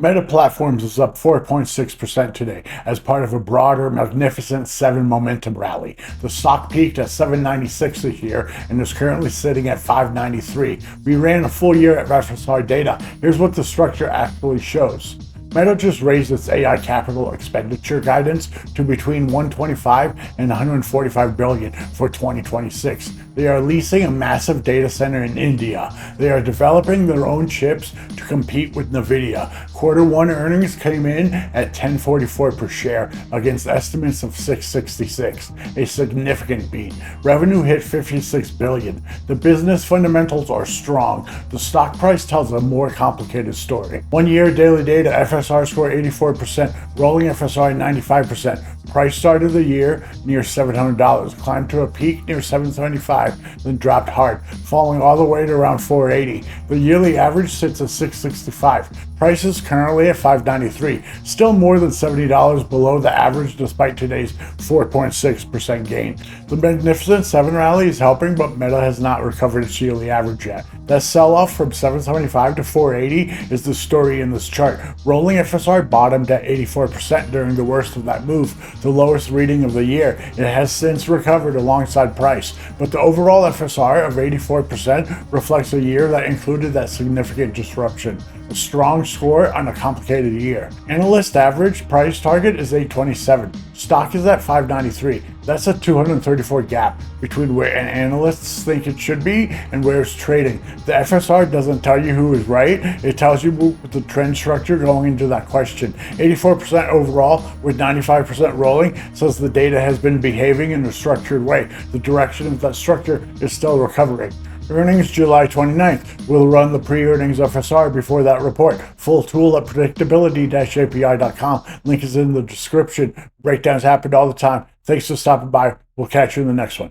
Meta Platforms is up 4.6% today as part of a broader Magnificent 7 momentum rally. The stock peaked at 796 this year and is currently sitting at 593. We ran a full year at FSR data. Here's what the structure actually shows. Meta just raised its AI capital expenditure guidance to between 125 and 145 billion for 2026. They are leasing a massive data center in India. They are developing their own chips to compete with Nvidia. Quarter one earnings came in at 1044 per share against estimates of 666, a significant beat. Revenue hit 56 billion. The business fundamentals are strong. The stock price tells a more complicated story. 1 year daily data FSR Score 84%, Rolling FSR 95%. Price started the year near $700, climbed to a peak near $775, then dropped hard, falling all the way to around $480. The yearly average sits at $665. Price is currently at $593, still more than $70 below the average despite today's 4.6% gain. The Magnificent 7 rally is helping, but Meta has not recovered its yearly average yet. That sell-off from $775 to $480 is the story in this chart. Rolling FSR bottomed at 84% during the worst of that move, the lowest reading of the year. It has since recovered alongside price, but the overall FSR of 84% reflects a year that included that significant disruption. A strong score on a complicated year. Analyst average price target is 827. Stock is at 593. That's a 234 gap between where analysts think it should be and where it's trading. The FSR doesn't tell you who is right, it tells you the trend structure going into that question. 84% overall with 95% rolling says the data has been behaving in a structured way. The direction of that structure is still recovering. Earnings July 29th. We'll run the pre-earnings FSR before that report. Full tool at predictability-api.com. Link is in the description. Breakdowns happen all the time. Thanks for stopping by. We'll catch you in the next one.